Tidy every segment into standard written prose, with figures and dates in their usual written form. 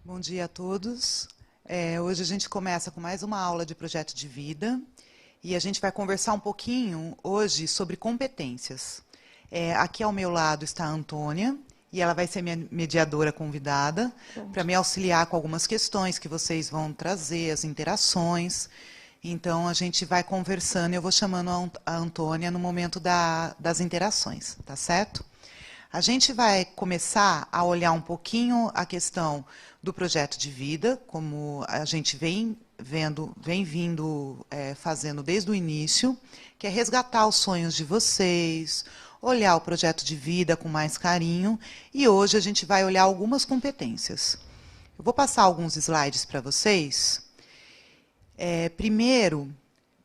Bom dia a todos. Hoje a gente começa com mais uma aula de projeto de vida e a gente vai conversar um pouquinho hoje sobre competências. Aqui ao meu lado está a Antônia e ela vai ser minha mediadora convidada para me auxiliar com algumas questões que vocês vão trazer, as interações. Então a gente vai conversando e eu vou chamando a Antônia no momento das interações, tá certo? A gente vai começar a olhar um pouquinho a questão do projeto de vida, como a gente vem vindo fazendo desde o início, que é resgatar os sonhos de vocês, olhar o projeto de vida com mais carinho, e hoje a gente vai olhar algumas competências. Eu vou passar alguns slides para vocês. Primeiro,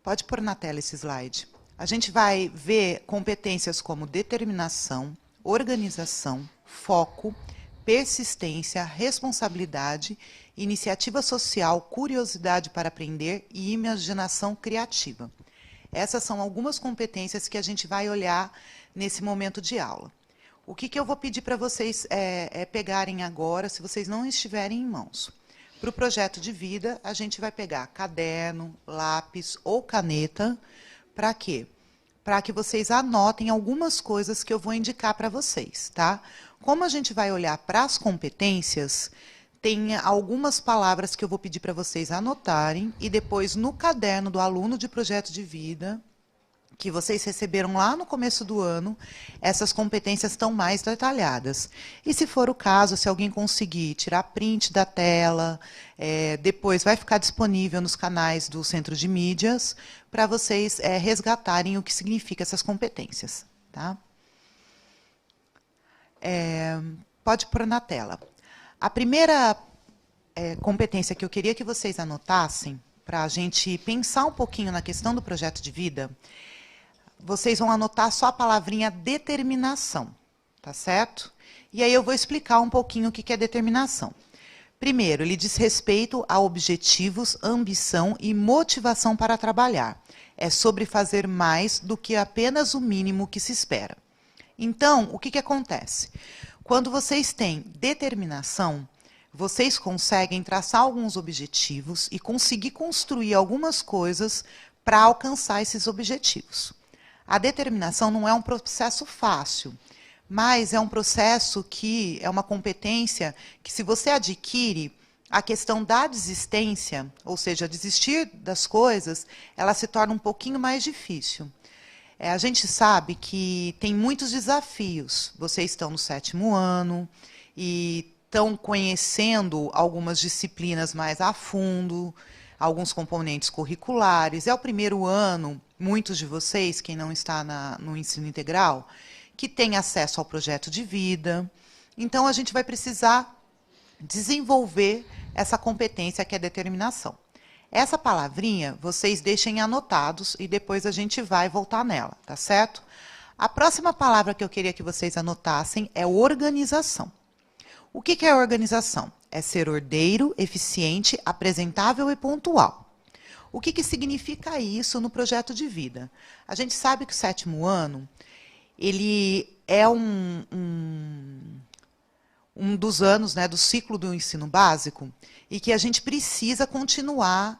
pode pôr na tela esse slide. A gente vai ver competências como determinação, organização, foco, persistência, responsabilidade, iniciativa social, curiosidade para aprender e imaginação criativa. Essas são algumas competências que a gente vai olhar nesse momento de aula. O que eu vou pedir para vocês pegarem agora, se vocês não estiverem em mãos? Para o projeto de vida, a gente vai pegar caderno, lápis ou caneta. Para quê? Para que vocês anotem algumas coisas que eu vou indicar para vocês, tá? Como a gente vai olhar para as competências, tem algumas palavras que eu vou pedir para vocês anotarem e depois no caderno do aluno de projeto de vida, que vocês receberam lá no começo do ano, essas competências estão mais detalhadas. E se for o caso, se alguém conseguir tirar print da tela, depois vai ficar disponível nos canais do Centro de Mídias para vocês resgatarem o que significa essas competências. Tá? Pode pôr na tela. A primeira competência que eu queria que vocês anotassem, para a gente pensar um pouquinho na questão do projeto de vida, vocês vão anotar só a palavrinha determinação, tá certo? E aí eu vou explicar um pouquinho o que é determinação. Primeiro, ele diz respeito a objetivos, ambição e motivação para trabalhar. É sobre fazer mais do que apenas o mínimo que se espera. Então, o que acontece? Quando vocês têm determinação, vocês conseguem traçar alguns objetivos e conseguir construir algumas coisas para alcançar esses objetivos. A determinação não é um processo fácil, mas é um processo que é uma competência que, se você adquire, a questão da desistência, ou seja, desistir das coisas, ela se torna um pouquinho mais difícil. A gente sabe que tem muitos desafios. Vocês estão no 7º ano e estão conhecendo algumas disciplinas mais a fundo, alguns componentes curriculares. É o primeiro ano, muitos de vocês, quem não está no ensino integral, que tem acesso ao projeto de vida. Então, a gente vai precisar desenvolver essa competência que é determinação. Essa palavrinha, vocês deixem anotados e depois a gente vai voltar nela, tá certo? A próxima palavra que eu queria que vocês anotassem é organização. O que é organização? É ser ordeiro, eficiente, apresentável e pontual. O que significa isso no projeto de vida? A gente sabe que o 7º ano ele é um dos anos, né, do ciclo do ensino básico e que a gente precisa continuar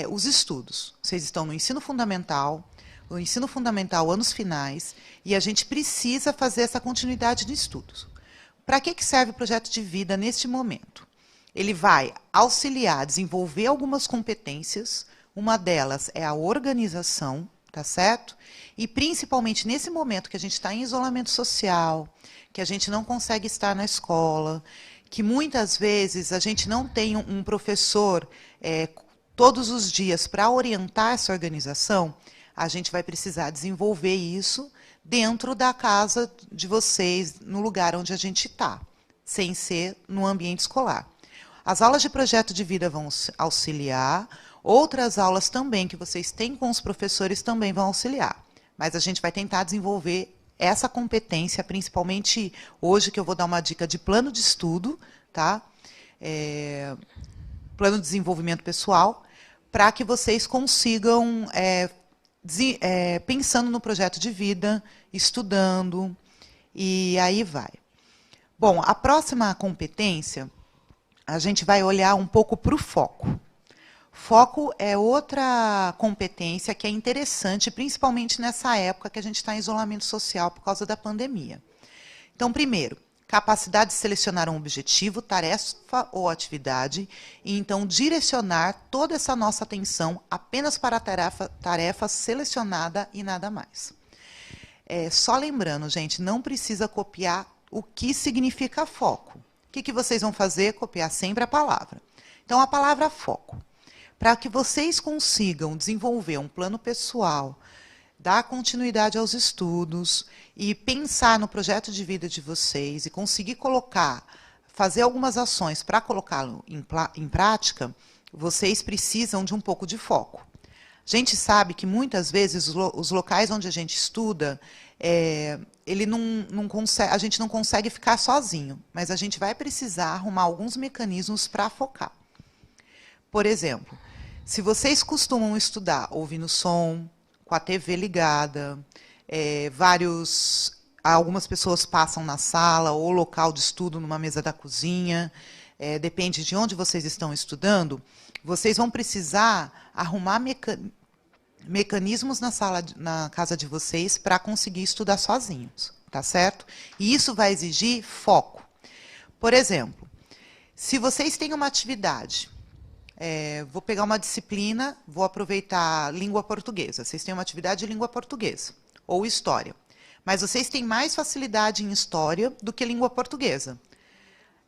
os estudos. Vocês estão no ensino fundamental, anos finais, e a gente precisa fazer essa continuidade de estudos. Para que serve o projeto de vida neste momento? Ele vai auxiliar a desenvolver algumas competências, uma delas é a organização, tá certo? E principalmente nesse momento que a gente está em isolamento social, que a gente não consegue estar na escola, que muitas vezes a gente não tem um professor todos os dias para orientar essa organização, a gente vai precisar desenvolver isso dentro da casa de vocês, no lugar onde a gente está, sem ser no ambiente escolar. As aulas de projeto de vida vão auxiliar, outras aulas também que vocês têm com os professores também vão auxiliar, mas a gente vai tentar desenvolver essa competência, principalmente hoje, que eu vou dar uma dica de plano de estudo, tá? Plano de desenvolvimento pessoal, para que vocês consigam, pensando no projeto de vida, estudando, e aí vai. Bom, a próxima competência, a gente vai olhar um pouco para o foco. Foco é outra competência que é interessante, principalmente nessa época que a gente está em isolamento social por causa da pandemia. Então, primeiro, capacidade de selecionar um objetivo, tarefa ou atividade, e então direcionar toda essa nossa atenção apenas para a tarefa selecionada e nada mais. Só lembrando, gente, não precisa copiar o que significa foco. O que vocês vão fazer? Copiar sempre a palavra. Então, a palavra foco. Para que vocês consigam desenvolver um plano pessoal, dar continuidade aos estudos e pensar no projeto de vida de vocês e conseguir fazer algumas ações para colocá-lo em prática, vocês precisam de um pouco de foco. A gente sabe que muitas vezes os locais onde a gente estuda, a gente não consegue ficar sozinho, mas a gente vai precisar arrumar alguns mecanismos para focar. Por exemplo, se vocês costumam estudar ouvindo som, com a TV ligada, algumas pessoas passam na sala ou local de estudo numa mesa da cozinha, depende de onde vocês estão estudando, vocês vão precisar arrumar mecanismos na casa de vocês para conseguir estudar sozinhos, tá certo? E isso vai exigir foco. Por exemplo, se vocês têm uma atividade, vou pegar uma disciplina, vou aproveitar língua portuguesa. Vocês têm uma atividade de língua portuguesa ou história. Mas vocês têm mais facilidade em história do que língua portuguesa.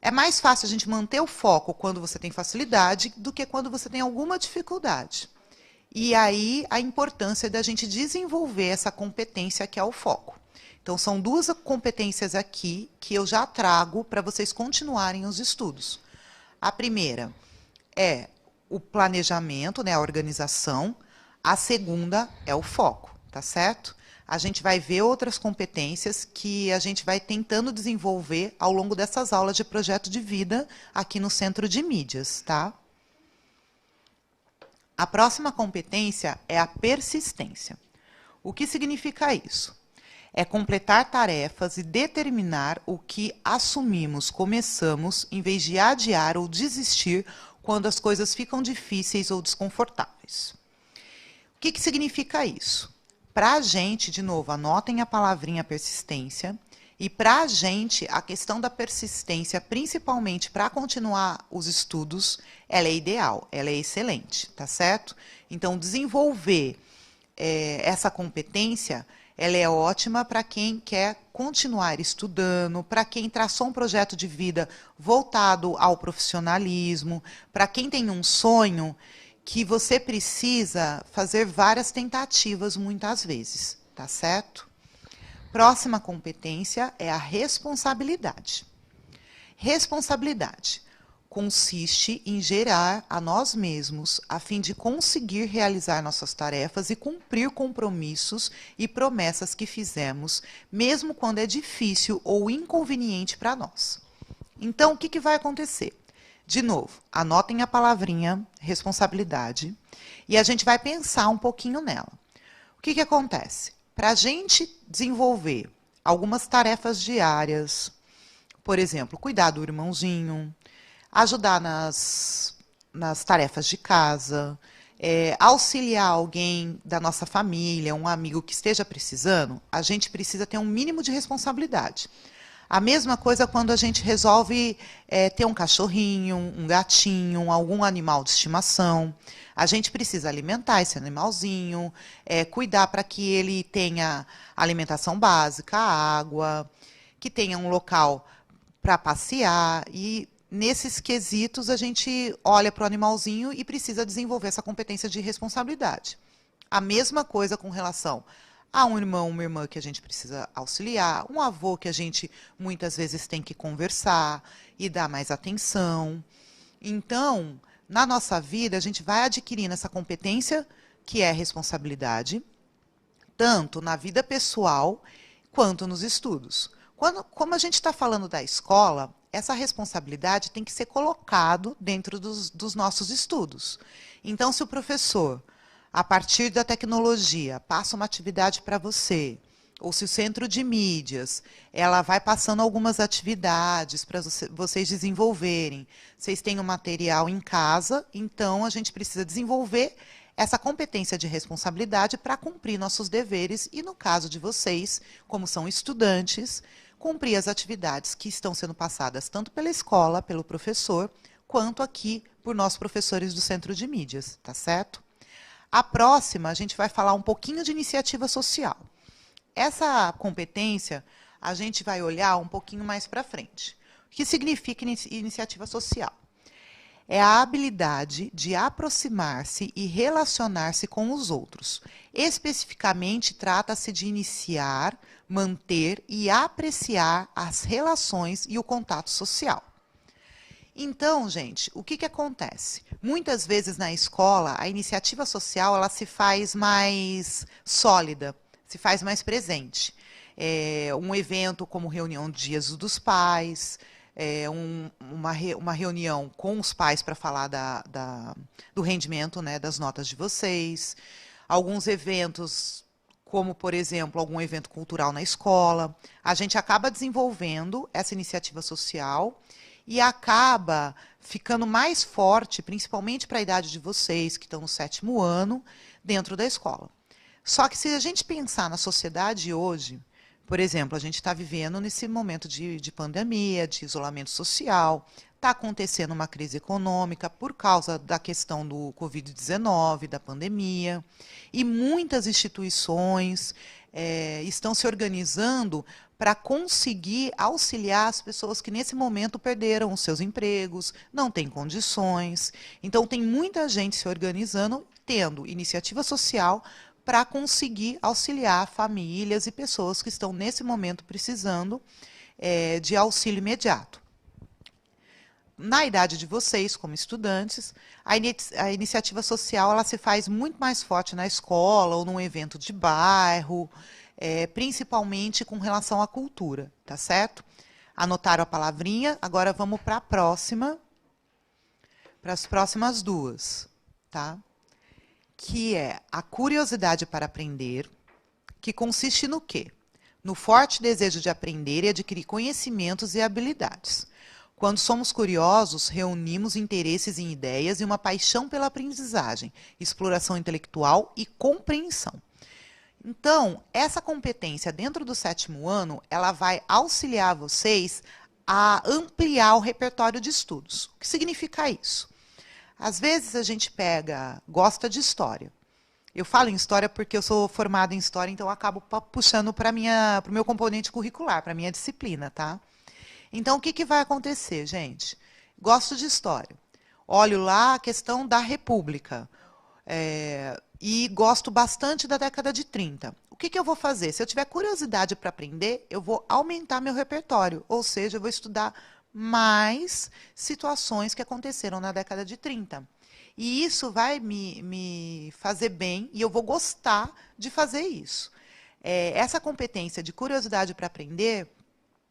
É mais fácil a gente manter o foco quando você tem facilidade do que quando você tem alguma dificuldade. E aí a importância da gente desenvolver essa competência que é o foco. Então, são duas competências aqui que eu já trago para vocês continuarem os estudos. A primeira é o planejamento, né, a organização. A segunda é o foco, tá certo? A gente vai ver outras competências que a gente vai tentando desenvolver ao longo dessas aulas de projeto de vida aqui no Centro de Mídias, tá? A próxima competência é a persistência. O que significa isso? É completar tarefas e determinar o que assumimos, começamos, em vez de adiar ou desistir quando as coisas ficam difíceis ou desconfortáveis. O que significa isso? Para a gente, de novo, anotem a palavrinha persistência, e para a gente, a questão da persistência, principalmente para continuar os estudos, ela é ideal, ela é excelente, tá certo? Então, desenvolver essa competência, ela é ótima para quem quer continuar estudando, para quem traçou um projeto de vida voltado ao profissionalismo, para quem tem um sonho que você precisa fazer várias tentativas muitas vezes, tá certo? Próxima competência é a responsabilidade. Responsabilidade consiste em gerar a nós mesmos a fim de conseguir realizar nossas tarefas e cumprir compromissos e promessas que fizemos, mesmo quando é difícil ou inconveniente para nós. Então, o que vai acontecer? De novo, anotem a palavrinha responsabilidade e a gente vai pensar um pouquinho nela. O que acontece? Para a gente desenvolver algumas tarefas diárias, por exemplo, cuidar do irmãozinho, ajudar nas tarefas de casa, auxiliar alguém da nossa família, um amigo que esteja precisando, a gente precisa ter um mínimo de responsabilidade. A mesma coisa quando a gente resolve ter um cachorrinho, um gatinho, algum animal de estimação. A gente precisa alimentar esse animalzinho, cuidar para que ele tenha alimentação básica, água, que tenha um local para passear. E nesses quesitos a gente olha para o animalzinho e precisa desenvolver essa competência de responsabilidade. A mesma coisa com relação a um irmão, uma irmã que a gente precisa auxiliar, um avô que a gente muitas vezes tem que conversar e dar mais atenção. Então, na nossa vida, a gente vai adquirindo essa competência que é responsabilidade, tanto na vida pessoal quanto nos estudos. Como a gente está falando da escola, essa responsabilidade tem que ser colocado dentro dos nossos estudos. Então, se o professor, a partir da tecnologia, passa uma atividade para você ou se o centro de mídias, ela vai passando algumas atividades para vocês desenvolverem. Vocês têm o material em casa, então a gente precisa desenvolver essa competência de responsabilidade para cumprir nossos deveres e, no caso de vocês, como são estudantes, cumprir as atividades que estão sendo passadas tanto pela escola, pelo professor, quanto aqui por nós professores do Centro de Mídias, tá certo? A próxima, a gente vai falar um pouquinho de iniciativa social. Essa competência, a gente vai olhar um pouquinho mais para frente. O que significa iniciativa social? É a habilidade de aproximar-se e relacionar-se com os outros. Especificamente, trata-se de iniciar, manter e apreciar as relações e o contato social. Então, gente, o que acontece? Muitas vezes na escola, a iniciativa social ela se faz mais sólida, se faz mais presente. Um evento como reunião de Dias dos Pais, uma reunião com os pais para falar do rendimento, né, das notas de vocês, alguns eventos, como, por exemplo, algum evento cultural na escola. A gente acaba desenvolvendo essa iniciativa social e acaba ficando mais forte, principalmente para a idade de vocês, que estão no 7º ano, dentro da escola. Só que se a gente pensar na sociedade hoje, por exemplo, a gente está vivendo nesse momento de pandemia, de isolamento social, está acontecendo uma crise econômica por causa da questão do Covid-19, da pandemia, e muitas instituições estão se organizando para conseguir auxiliar as pessoas que nesse momento perderam os seus empregos, não têm condições. Então, tem muita gente se organizando, tendo iniciativa social para conseguir auxiliar famílias e pessoas que estão nesse momento precisando de auxílio imediato. Na idade de vocês, como estudantes, a iniciativa social ela se faz muito mais forte na escola ou num evento de bairro, principalmente com relação à cultura, tá certo? Anotaram a palavrinha, agora vamos para a próxima, para as próximas duas, tá? Que é a curiosidade para aprender, que consiste no quê? No forte desejo de aprender e adquirir conhecimentos e habilidades. Quando somos curiosos, reunimos interesses em ideias e uma paixão pela aprendizagem, exploração intelectual e compreensão. Então, essa competência dentro do 7º ano, ela vai auxiliar vocês a ampliar o repertório de estudos. O que significa isso? Às vezes a gente gosta de história. Eu falo em história porque eu sou formada em história, então eu acabo puxando para o meu componente curricular, para a minha disciplina, tá? Então, o que vai acontecer, gente? Gosto de história. Olho lá a questão da República. E gosto bastante da década de 30. O que eu vou fazer? Se eu tiver curiosidade para aprender, eu vou aumentar meu repertório. Ou seja, eu vou estudar mais situações que aconteceram na década de 30. E isso vai me fazer bem e eu vou gostar de fazer isso. Essa competência de curiosidade para aprender,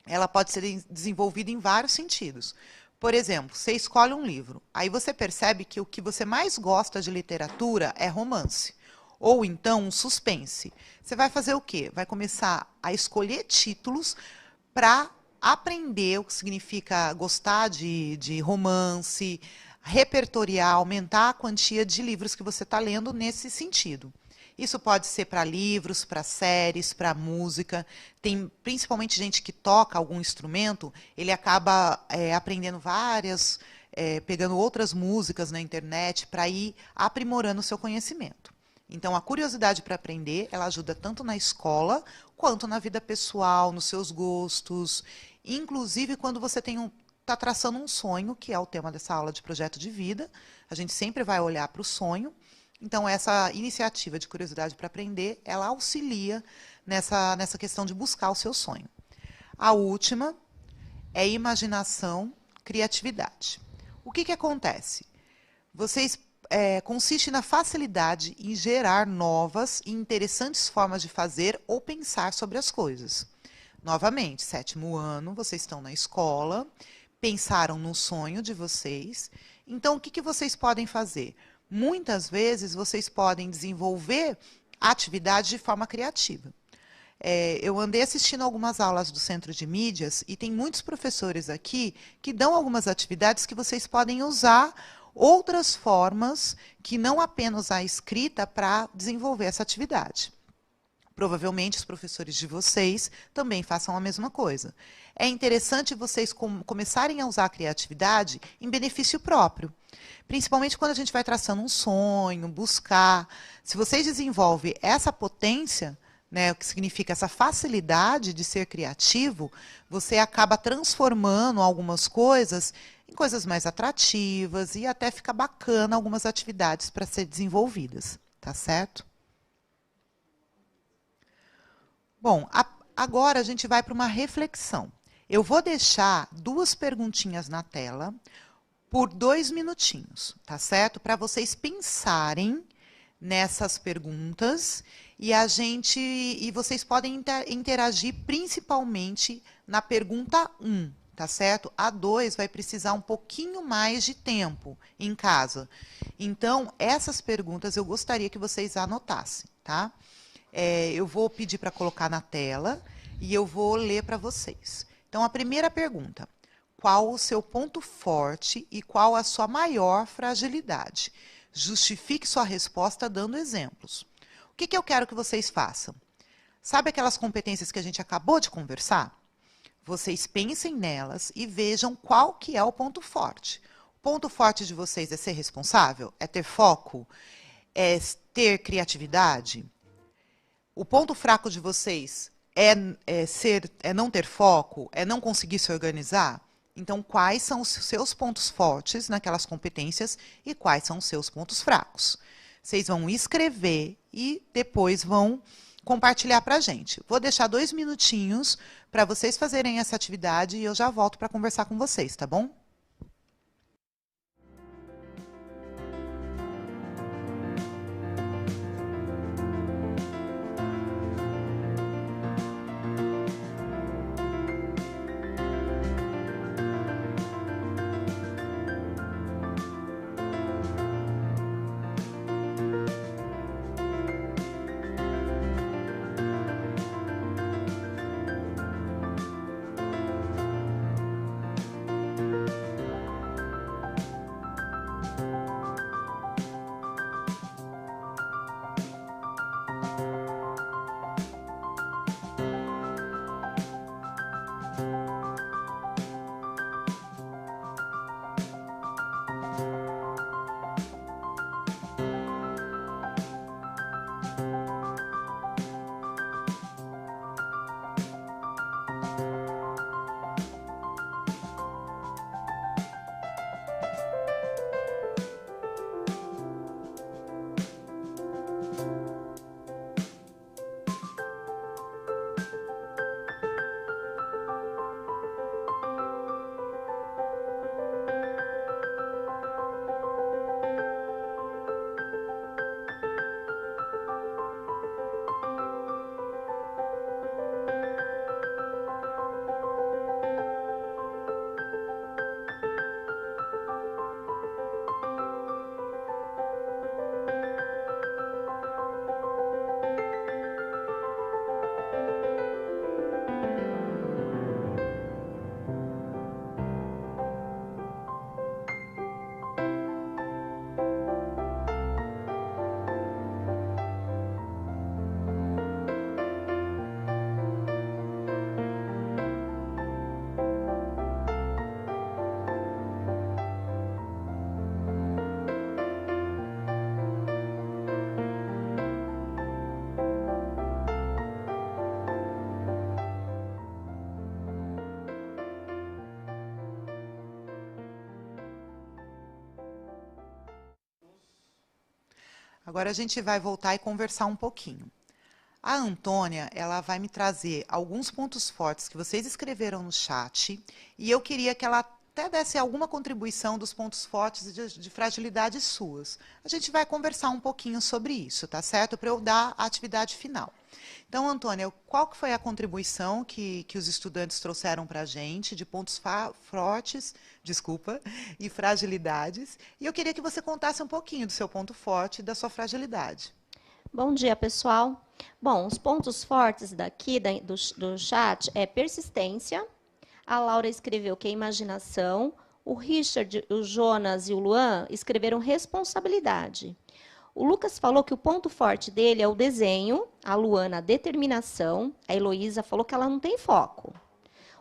ela pode ser desenvolvida em vários sentidos. Por exemplo, você escolhe um livro, aí você percebe que o que você mais gosta de literatura é romance, ou então um suspense. Você vai fazer o quê? Vai começar a escolher títulos para aprender o que significa gostar de romance, repertoriar, aumentar a quantia de livros que você está lendo nesse sentido. Isso pode ser para livros, para séries, para música. Tem principalmente gente que toca algum instrumento, ele acaba aprendendo pegando outras músicas na internet para ir aprimorando o seu conhecimento. Então, a curiosidade para aprender, ela ajuda tanto na escola, quanto na vida pessoal, nos seus gostos. Inclusive, quando você está traçando um sonho, que é o tema dessa aula de projeto de vida, a gente sempre vai olhar para o sonho. Então, essa iniciativa de curiosidade para aprender, ela auxilia nessa questão de buscar o seu sonho. A última é imaginação, criatividade. O que acontece? Consiste na facilidade em gerar novas e interessantes formas de fazer ou pensar sobre as coisas. Novamente, 7º ano, vocês estão na escola, pensaram no sonho de vocês. Então, o que vocês podem fazer? Muitas vezes, vocês podem desenvolver atividades de forma criativa. Eu andei assistindo algumas aulas do Centro de Mídias e tem muitos professores aqui que dão algumas atividades que vocês podem usar outras formas que não apenas a escrita para desenvolver essa atividade. Provavelmente os professores de vocês também façam a mesma coisa. É interessante vocês começarem a usar a criatividade em benefício próprio. Principalmente quando a gente vai traçando um sonho, buscar. Se vocês desenvolvem essa potência, né, o que significa essa facilidade de ser criativo, você acaba transformando algumas coisas em coisas mais atrativas e até fica bacana algumas atividades para ser desenvolvidas. Tá certo? Bom, agora a gente vai para uma reflexão. Eu vou deixar 2 perguntinhas na tela por 2 minutinhos, tá certo? Para vocês pensarem nessas perguntas e vocês podem interagir principalmente na pergunta 1, tá certo? A 2 vai precisar um pouquinho mais de tempo em casa. Então, essas perguntas eu gostaria que vocês anotassem, tá? Eu vou pedir para colocar na tela e eu vou ler para vocês. Então, a primeira pergunta: qual o seu ponto forte e qual a sua maior fragilidade? Justifique sua resposta dando exemplos. O que eu quero que vocês façam? Sabe aquelas competências que a gente acabou de conversar? Vocês pensem nelas e vejam qual que é o ponto forte. O ponto forte de vocês é ser responsável? É ter foco? É ter criatividade? O ponto fraco de vocês é não ter foco? É não conseguir se organizar? Então, quais são os seus pontos fortes naquelas competências e quais são os seus pontos fracos? Vocês vão escrever e depois vão compartilhar para a gente. Vou deixar 2 minutinhos para vocês fazerem essa atividade e eu já volto para conversar com vocês, tá bom? Agora a gente vai voltar e conversar um pouquinho. A Antônia, ela vai me trazer alguns pontos fortes que vocês escreveram no chat e eu queria que ela até desse alguma contribuição dos pontos fortes e de fragilidades suas. A gente vai conversar um pouquinho sobre isso, tá certo? Para eu dar a atividade final. Então, Antônia, qual que foi a contribuição que os estudantes trouxeram para a gente de pontos fortes, desculpa, e fragilidades? E eu queria que você contasse um pouquinho do seu ponto forte e da sua fragilidade. Bom dia, pessoal. Bom, os pontos fortes daqui do chat é persistência. A Laura escreveu que é imaginação. O Richard, o Jonas e o Luan escreveram responsabilidade. O Lucas falou que o ponto forte dele é o desenho, a Luana, a determinação. A Heloísa falou que ela não tem foco.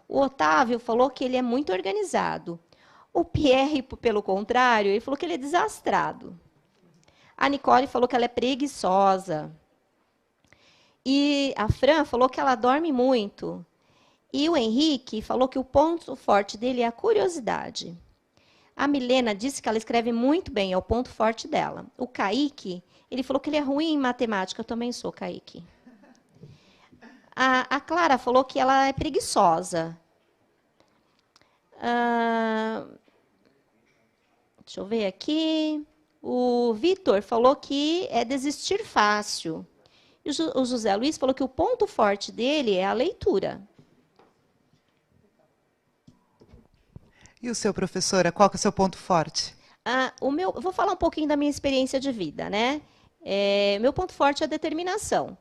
O Otávio falou que ele é muito organizado. O Pierre, pelo contrário, ele falou que ele é desastrado. A Nicole falou que ela é preguiçosa. E a Fran falou que ela dorme muito. E o Henrique falou que o ponto forte dele é a curiosidade. A Milena disse que ela escreve muito bem, é o ponto forte dela. O Kaique, ele falou que ele é ruim em matemática. Eu também sou, Kaique. A Clara falou que ela é preguiçosa. Deixa eu ver aqui. O Vitor falou que é desistir fácil. E o José Luiz falou que o ponto forte dele é a leitura. E o seu, professora, qual que é o seu ponto forte? Eu vou falar um pouquinho da minha experiência de vida, né? Meu ponto forte é a determinação.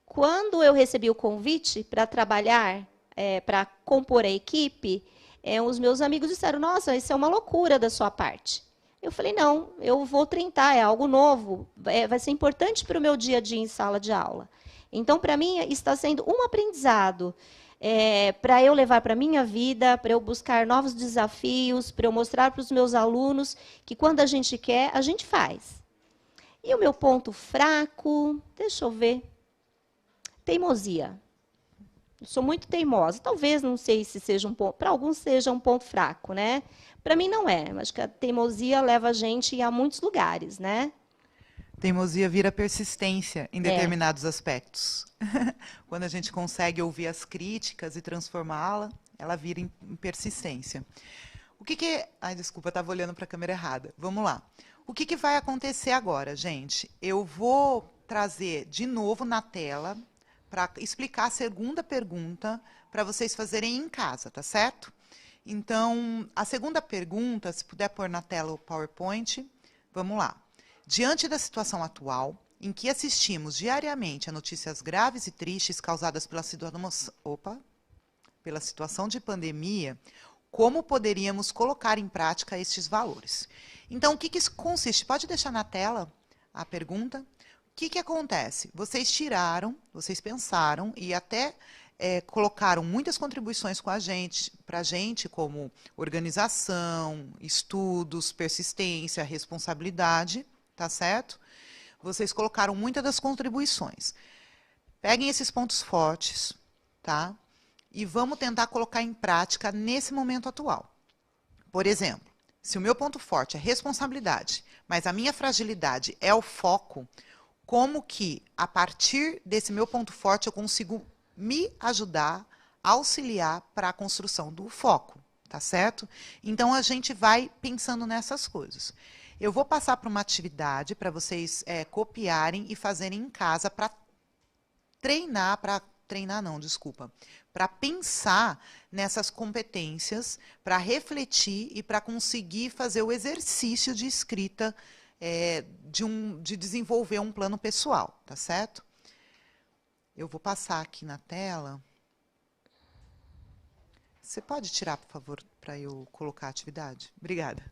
Quando eu recebi o convite para trabalhar, para compor a equipe, os meus amigos disseram, nossa, isso é uma loucura da sua parte. Eu falei, não, eu vou tentar, é algo novo, vai ser importante para o meu dia a dia em sala de aula. Então, para mim, está sendo um aprendizado para eu levar para a minha vida, para eu buscar novos desafios, para eu mostrar para os meus alunos que quando a gente quer, a gente faz. E o meu ponto fraco, deixa eu ver, teimosia. Eu sou muito teimosa. Talvez, não sei se seja um ponto, para alguns seja um ponto fraco, né? Para mim não é. Acho que a teimosia leva a gente a muitos lugares, né? Teimosia vira persistência em determinados aspectos. Quando a gente consegue ouvir as críticas e transformá-la, ela vira em persistência. O que que... Ai, desculpa, eu estava olhando para a câmera errada. Vamos lá. O que que vai acontecer agora, gente? Eu vou trazer de novo na tela para explicar a segunda pergunta para vocês fazerem em casa, tá certo? Então, a segunda pergunta, se puder pôr na tela o PowerPoint, vamos lá. Diante da situação atual, em que assistimos diariamente a notícias graves e tristes causadas pela situação de pandemia, como poderíamos colocar em prática estes valores? Então, o que isso consiste? Pode deixar na tela a pergunta? O que acontece? Vocês vocês pensaram e até colocaram muitas contribuições para a gente, como organização, estudos, persistência, responsabilidade, tá certo? Vocês colocaram muitas das contribuições. Peguem esses pontos fortes, tá? E vamos tentar colocar em prática nesse momento atual. Por exemplo, se o meu ponto forte é responsabilidade, mas a minha fragilidade é o foco, como que, a partir desse meu ponto forte, eu consigo me ajudar, auxiliar para a construção do foco, tá certo? Então, a gente vai pensando nessas coisas. Eu vou passar para uma atividade para vocês copiarem e fazerem em casa para para pensar nessas competências, para refletir e para conseguir fazer o exercício de escrita de desenvolver um plano pessoal, tá certo? Eu vou passar aqui na tela. Você pode tirar, por favor, para eu colocar a atividade? Obrigada.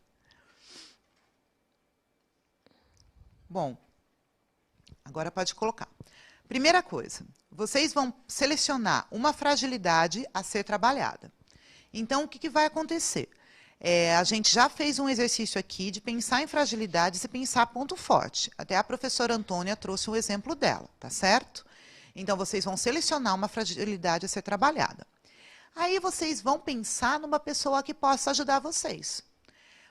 Bom, agora pode colocar. Primeira coisa, vocês vão selecionar uma fragilidade a ser trabalhada. Então, o que vai acontecer? A gente já fez um exercício aqui de pensar em fragilidades e pensar ponto forte. Até a professora Antônia trouxe um exemplo dela, tá certo? Então, vocês vão selecionar uma fragilidade a ser trabalhada. Aí, vocês vão pensar numa pessoa que possa ajudar vocês.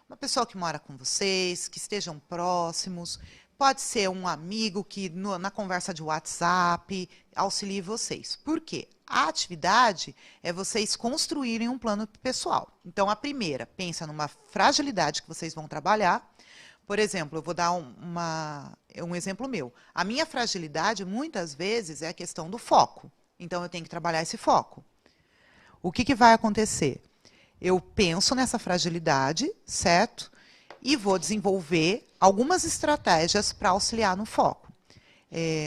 Uma pessoa que mora com vocês, que estejam próximos. Pode ser um amigo que, na conversa de WhatsApp, auxilie vocês. Por quê? A atividade é vocês construírem um plano pessoal. Então, a primeira, pensa numa fragilidade que vocês vão trabalhar. Por exemplo, eu vou dar um exemplo meu. A minha fragilidade, muitas vezes, é a questão do foco. Então, eu tenho que trabalhar esse foco. O que vai acontecer? Eu penso nessa fragilidade, certo? E vou desenvolver algumas estratégias para auxiliar no foco.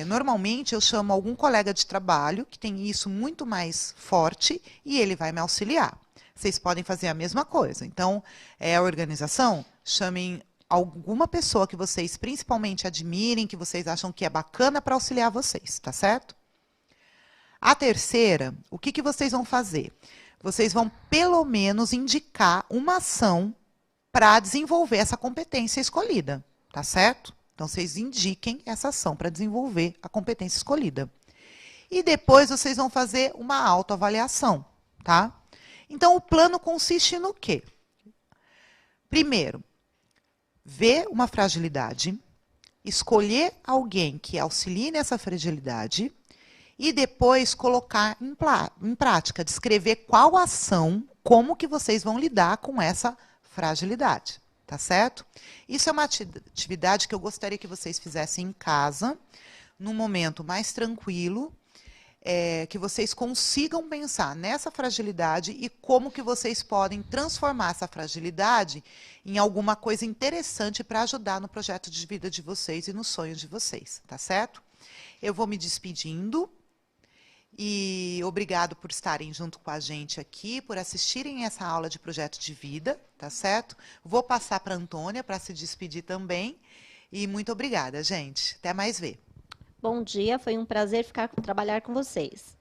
Normalmente eu chamo algum colega de trabalho que tem isso muito mais forte e ele vai me auxiliar. Vocês podem fazer a mesma coisa. Então, a organização, chamem alguma pessoa que vocês principalmente admirem, que vocês acham que é bacana para auxiliar vocês, tá certo? A terceira, o que vocês vão fazer? Vocês vão, pelo menos, indicar uma ação para desenvolver essa competência escolhida, tá certo? Então, vocês indiquem essa ação para desenvolver a competência escolhida. E depois vocês vão fazer uma autoavaliação, tá? Então, o plano consiste no quê? Primeiro, ver uma fragilidade, escolher alguém que auxilie nessa fragilidade e depois colocar em prática, descrever qual ação, como que vocês vão lidar com essa fragilidade, tá certo? Isso é uma atividade que eu gostaria que vocês fizessem em casa, num momento mais tranquilo, que vocês consigam pensar nessa fragilidade e como que vocês podem transformar essa fragilidade em alguma coisa interessante para ajudar no projeto de vida de vocês e nos sonhos de vocês, tá certo? Eu vou me despedindo e obrigado por estarem junto com a gente aqui, por assistirem essa aula de projeto de vida, tá certo? Vou passar para a Antônia para se despedir também e muito obrigada, gente. Até mais ver. Bom dia, foi um prazer trabalhar com vocês.